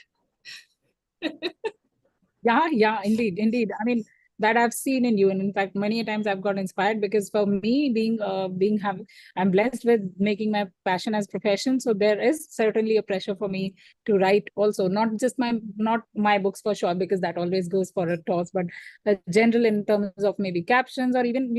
Yeah, indeed. I mean, that I've seen in you, and in fact, many a times I've got inspired because for me, I'm blessed with making my passion as profession. So there is certainly a pressure for me to write also, not my books for sure, because that always goes for a toss, but the general in terms of maybe captions or even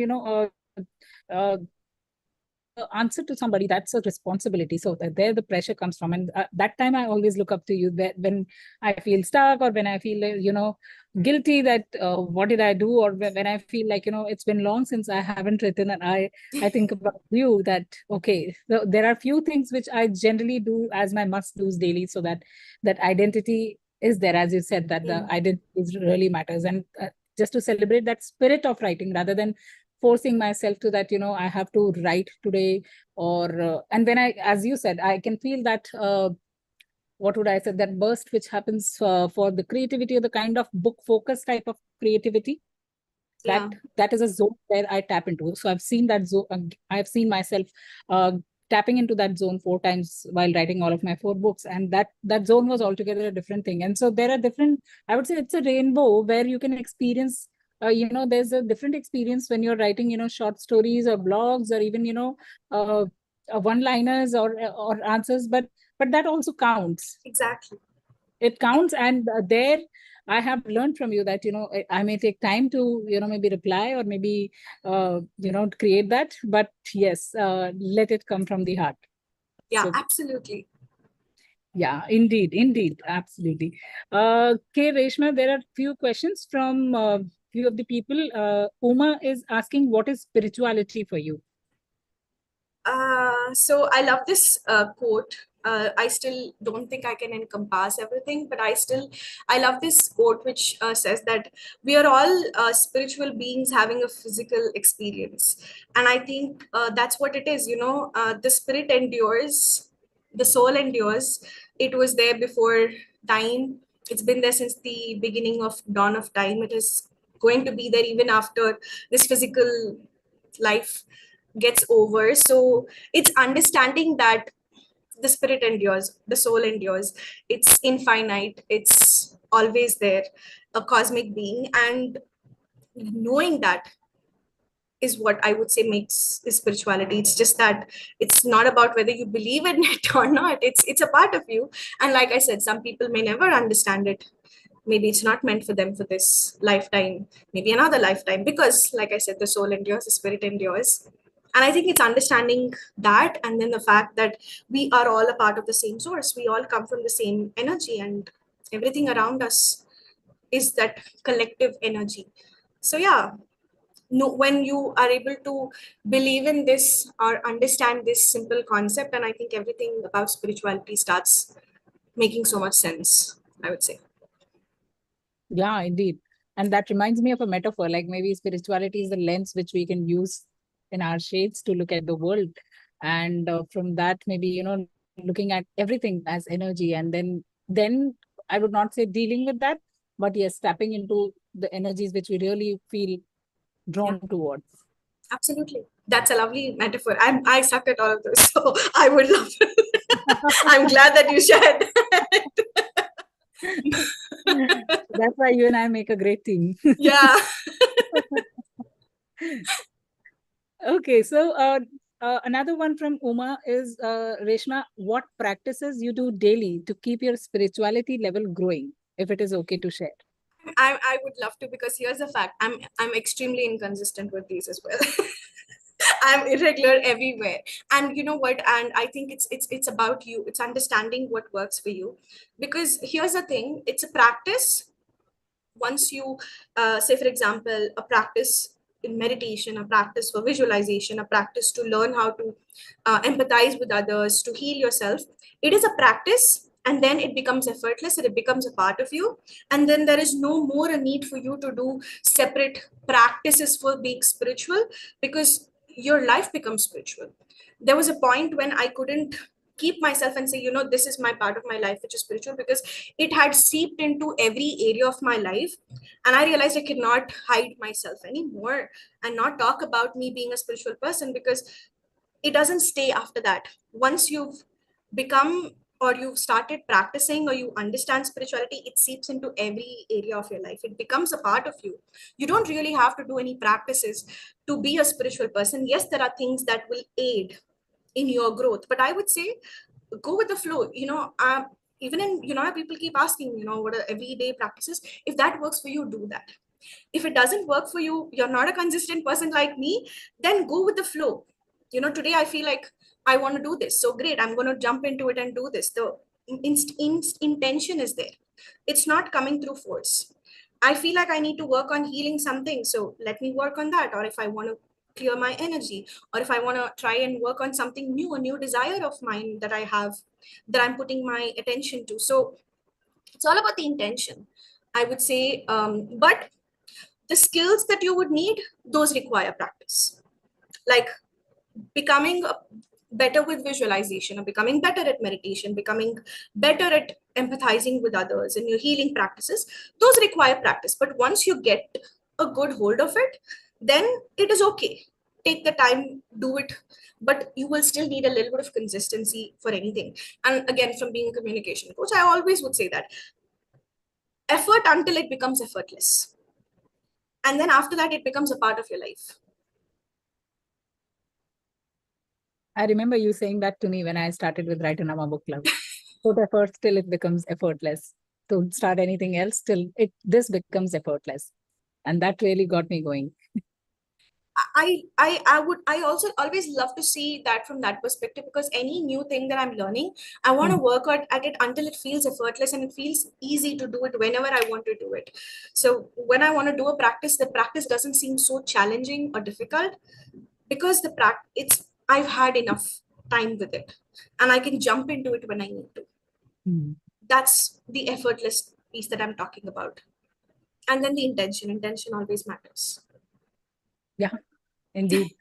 answer to somebody, that's a responsibility. So there the pressure comes from, and that time I always look up to you, that when I feel stuck or when I feel guilty that what did I do, or when I feel like it's been long since I haven't written, and I think about you that okay, so there are few things which I generally do as my must do's daily, so that that identity is there, as you said, that the identity really matters. And just to celebrate that spirit of writing rather than forcing myself to that I have to write today, or and when I, as you said, I can feel that what would I say, that burst which happens for the creativity, or the kind of book focus type of creativity, Yeah, that is a zone where I tap into. So I've seen that zone. I've seen myself uh, tapping into that zone 4 times while writing all of my 4 books, and that zone was altogether a different thing. And so there are different. I would say it's a rainbow where you can experience. There's a different experience when you're writing, short stories or blogs, or even one-liners or answers. But that also counts. exactly. It counts, and there I have learned from you that I may take time to maybe reply, or maybe create that, but yes, let it come from the heart. Yeah, So absolutely. yeah, indeed, absolutely. Okay, Reshma, there are few questions from few of the people. Uma is asking, what is spirituality for you? So I love this quote. I still don't think I can encompass everything, but I love this quote which says that we are all spiritual beings having a physical experience. And I think that's what it is, the spirit endures, the soul endures. It was there before time. It's been there since the beginning of dawn of time. It is going to be there even after this physical life gets over. So it's understanding that the spirit endures, the soul endures, it's infinite, it's always there, a cosmic being. And knowing that is what I would say makes this spirituality. It's just that it's not about whether you believe in it or not. It's a part of you. And like I said, some people may never understand it. Maybe it's not meant for them for this lifetime, maybe another lifetime, because like I said, the soul endures, the spirit endures. And I think it's understanding that, and then the fact that we are all a part of the same source, we all come from the same energy, and everything around us is that collective energy. So yeah, no, when you are able to believe in this or understand this simple concept, and I think everything about spirituality starts making so much sense, I would say. Yeah, indeed. And that reminds me of a metaphor, like maybe spirituality is the lens which we can use in our shades to look at the world. And from that, maybe, looking at everything as energy. And then I would not say dealing with that, but yes, tapping into the energies which we really feel Yeah, drawn towards. absolutely. That's a lovely metaphor. I suck at all of those, so I would love it. I'm glad that you shared. That's why you and I make a great team. Yeah. Okay, so another one from Uma is Reshma, what practices you do daily to keep your spirituality level growing, if it is okay to share? I would love to, because here's the fact. I'm extremely inconsistent with these as well. I'm irregular everywhere. And you know what? And I think it's about you. It's understanding what works for you. Because here's the thing, it's a practice. Once you say, for example, a practice in meditation, a practice for visualization, a practice to learn how to empathize with others, to heal yourself, it is a practice, and then it becomes effortless and it becomes a part of you. And then there is no more a need for you to do separate practices for being spiritual, because your life becomes spiritual. there was a point when I couldn't keep myself and say, this is my part of my life which is spiritual, because it had seeped into every area of my life. And I realized I could not hide myself anymore and not talk about me being a spiritual person, because it doesn't stay after that. Once you've become, or you've started practicing, or you understand spirituality, it seeps into every area of your life. It becomes a part of you. You don't really have to do any practices to be a spiritual person. Yes, there are things that will aid in your growth, but I would say go with the flow. Even in, people keep asking, what are everyday practices. If that works for you, do that. If it doesn't work for you, you're not a consistent person like me, then go with the flow. Today I feel like I want to do this, so great, I'm going to jump into it and do this. The intention is there. It's not coming through force. I feel like I need to work on healing something, so let me work on that. Or if I want to clear my energy, or if I want to try and work on something new, a new desire of mine that I have, that I'm putting my attention to. So it's all about the intention, I would say. But the skills that you would need, those require practice. Like becoming better with visualization, or becoming better at meditation, becoming better at empathizing with others, and your healing practices, those require practice. But once you get a good hold of it, then it is okay. Take the time, do it, but you will still need a little bit of consistency for anything. And again, from being a communication coach, I always would say that effort until it becomes effortless, and then after that it becomes a part of your life. I remember you saying that to me when I started with WRITERNAAMA book club. Put effort till it becomes effortless. Don't start anything else till this becomes effortless. And that really got me going. I also always love to see that from that perspective, because any new thing that I'm learning, I want to work at it until it feels effortless and it feels easy to do it whenever I want to do it. So when I want to do a practice, the practice doesn't seem so challenging or difficult, because I've had enough time with it, and I can jump into it when I need to. That's the effortless piece that I'm talking about. And then the intention always matters. Yeah, indeed.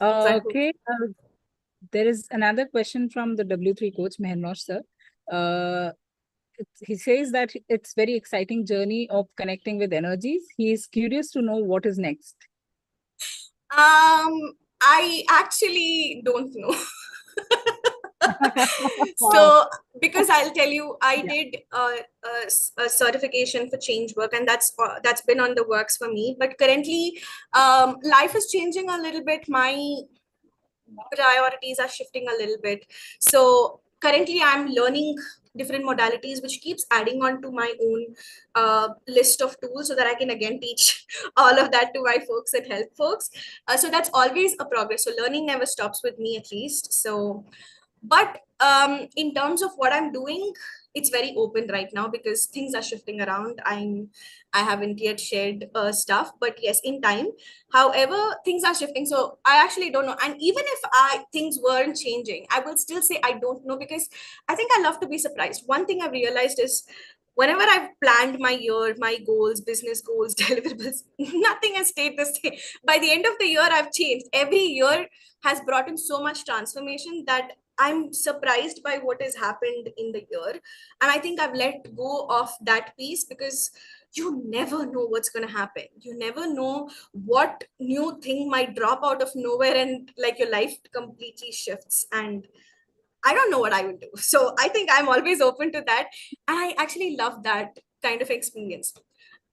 So Okay. There is another question from the W3 coach, Mehernosh sir. He says that it's very exciting journey of connecting with energies. He is curious to know what is next. I actually don't know. So, because I'll tell you, I did a certification for change work, and that's been on the works for me. But currently, life is changing a little bit. My priorities are shifting a little bit. So currently I'm learning different modalities, which keeps adding on to my own list of tools, so that I can again teach all of that to my folks and help folks. So that's always a progress. So learning never stops with me, at least. So, but in terms of what I'm doing, it's very open right now, because things are shifting around. I haven't yet shared stuff, but yes, in time. However, things are shifting, so I actually don't know. And even if things weren't changing, I will still say I don't know, because I think I love to be surprised. One thing I've realized is, whenever I've planned my year, my goals, business goals, deliverables, nothing has stayed the same. By the end of the year, I've changed. Every year has brought in so much transformation that I'm surprised by what has happened in the year. And I think I've let go of that piece, because you never know what's going to happen. You never know what new thing might drop out of nowhere, and like your life completely shifts. And I don't know what I would do. So I think I'm always open to that. And I actually love that kind of experience.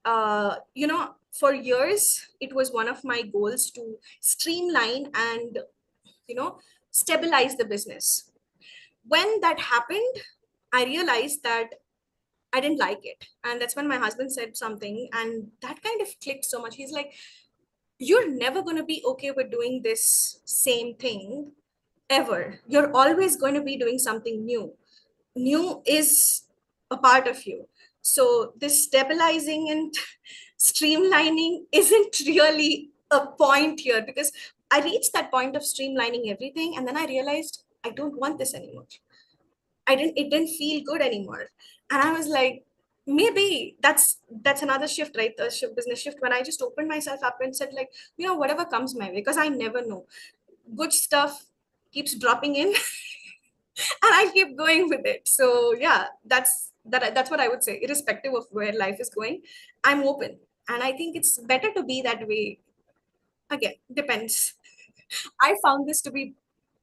For years, it was one of my goals to streamline and, stabilize the business. When that happened, I realized that I didn't like it. And that's when my husband said something, and that kind of clicked so much. He's like, you're never going to be okay with doing this same thing ever. You're always going to be doing something new. New is a part of you. So this stabilizing and streamlining isn't really a point here, because I reached that point of streamlining everything, and then I realized I don't want this anymore. It didn't feel good anymore. And I was like, maybe that's another shift, right? The business shift, when I just opened myself up and said, like, whatever comes my way, because I never know. good stuff keeps dropping in and I keep going with it. So yeah, that's what I would say. Irrespective of where life is going, I'm open. And I think it's better to be that way. Again, depends. I found this to be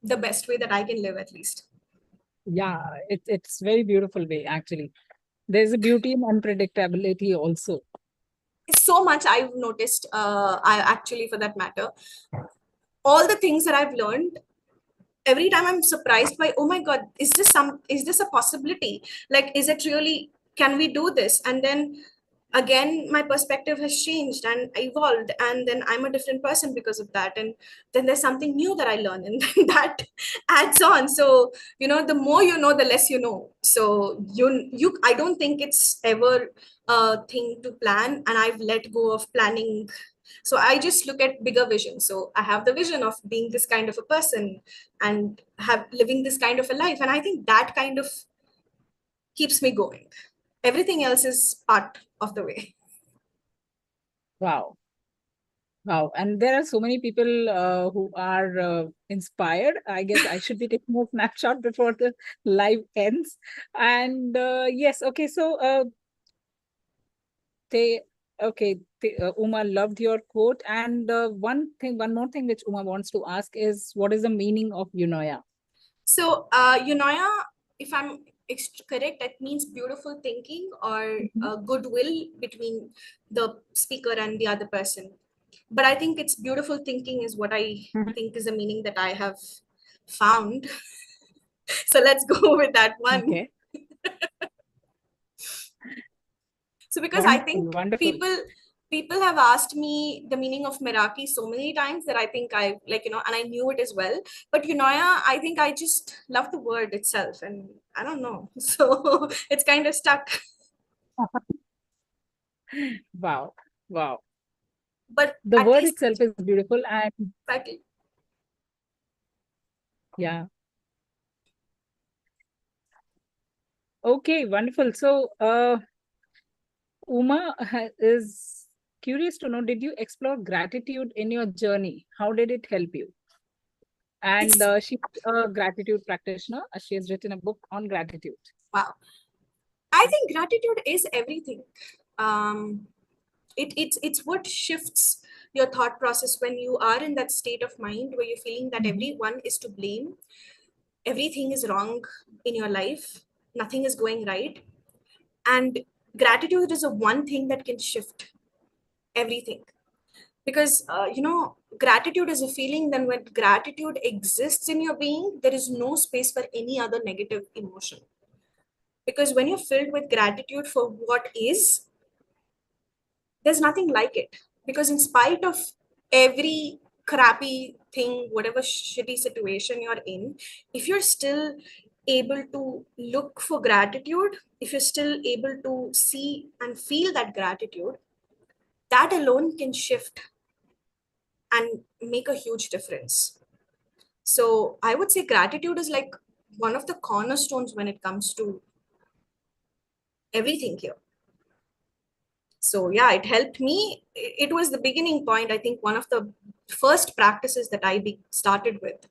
the best way that I can live, at least. Yeah, it's very beautiful way, actually. There's a beauty in unpredictability also. So much I've noticed, I actually, for that matter, all the things that I've learned, every time I'm surprised by, oh my God, is this a possibility? Like, is it really, can we do this? And then again, my perspective has changed and evolved, and then I'm a different person because of that. And then there's something new that I learn, and then that adds on. So, the more you know, the less you know. So I don't think it's ever a thing to plan, and I've let go of planning. So I just look at bigger vision. So I have the vision of being this kind of a person and have living this kind of a life, and I think that kind of keeps me going. Everything else is part of the way. Wow. Wow. And there are so many people who are inspired. I guess I should be taking a snapshot before the live ends. And yes, okay. So Uma loved your quote. And one more thing which Uma wants to ask is, what is the meaning of Eunoia? So, Eunoia, if I'm correct, that means beautiful thinking or goodwill between the speaker and the other person. But I think it's beautiful thinking is what I think is the meaning that I have found. So let's go with that one. Okay. So because I Wonderful, think wonderful. people have asked me the meaning of Meraki so many times that I think I and I knew it as well. But Eunoia, I think I just love the word itself, and I don't know. So it's kind of stuck. Wow. Wow. But The at word least itself is beautiful. And exactly. yeah. Okay, wonderful. So Uma is curious to know, did you explore gratitude in your journey? How did it help you? And she's a gratitude practitioner. She has written a book on gratitude. Wow. I think gratitude is everything. Um, it's what shifts your thought process when you are in that state of mind where you're feeling that everyone is to blame, everything is wrong in your life, nothing is going right. And gratitude is the one thing that can shift everything. Because, gratitude is a feeling, then when gratitude exists in your being, there is no space for any other negative emotion. Because when you're filled with gratitude for what is, there's nothing like it. Because in spite of every crappy thing, whatever shitty situation you're in, if you're still able to look for gratitude, if you're still able to see and feel that gratitude, that alone can shift and make a huge difference. So I would say gratitude is like one of the cornerstones when it comes to everything here. So yeah, it helped me. It was the beginning point. I think one of the first practices that I started with,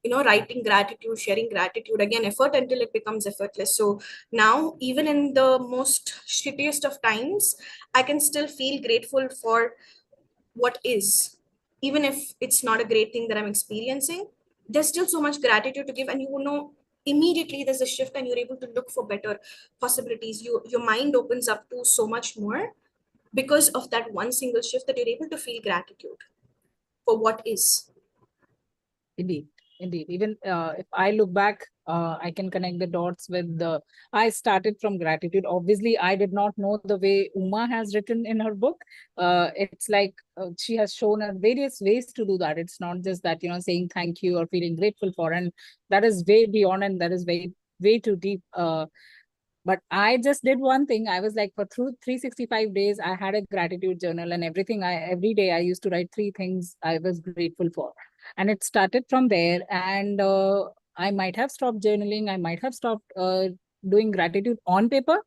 writing gratitude, sharing gratitude, again, effort until it becomes effortless. So now, even in the most shittiest of times, I can still feel grateful for what is, even if it's not a great thing that I'm experiencing. There's still so much gratitude to give, and immediately there's a shift, and you're able to look for better possibilities. Your mind opens up to so much more because of that one single shift, that you're able to feel gratitude for what is. Indeed, indeed. Even if I look back, I can connect the dots with I started from gratitude. Obviously, I did not know the way Uma has written in her book. It's like she has shown us various ways to do that. It's not just that, saying thank you or feeling grateful for, and that is way beyond, and that is way too deep. But I just did one thing. I was like, for through 365 days, I had a gratitude journal, and every day I used to write three things I was grateful for. And it started from there. And I might have stopped journaling. I might have stopped doing gratitude on paper,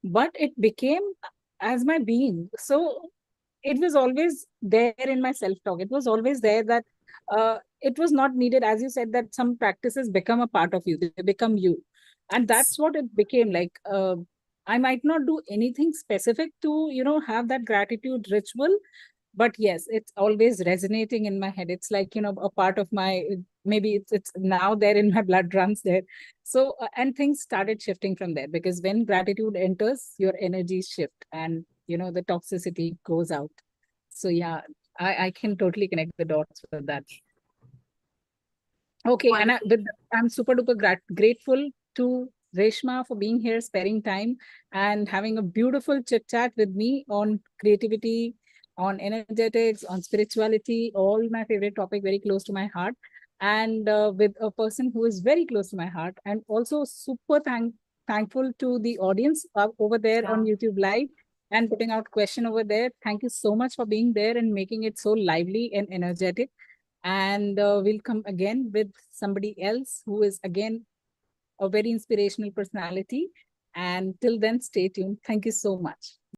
but it became as my being. So it was always there in my self-talk. It was always there that it was not needed, as you said, that some practices become a part of you, they become you. And that's what it became like. I might not do anything specific to, have that gratitude ritual, but yes, it's always resonating in my head. It's like, a part of my, maybe it's now there in my blood, runs there. So and things started shifting from there, because when gratitude enters, your energies shift, and the toxicity goes out. So yeah, I can totally connect the dots with that. Okay, and Wonderful. I'm super duper grateful to Reshma for being here, sparing time, and having a beautiful chit chat with me on creativity, on energetics, on spirituality, all my favorite topic, very close to my heart, and with a person who is very close to my heart, and also super thankful to the audience over there on Yeah. YouTube Live and putting out question over there. Thank you so much for being there and making it so lively and energetic. And we'll come again with somebody else who is again a very inspirational personality. And till then, stay tuned. Thank you so much.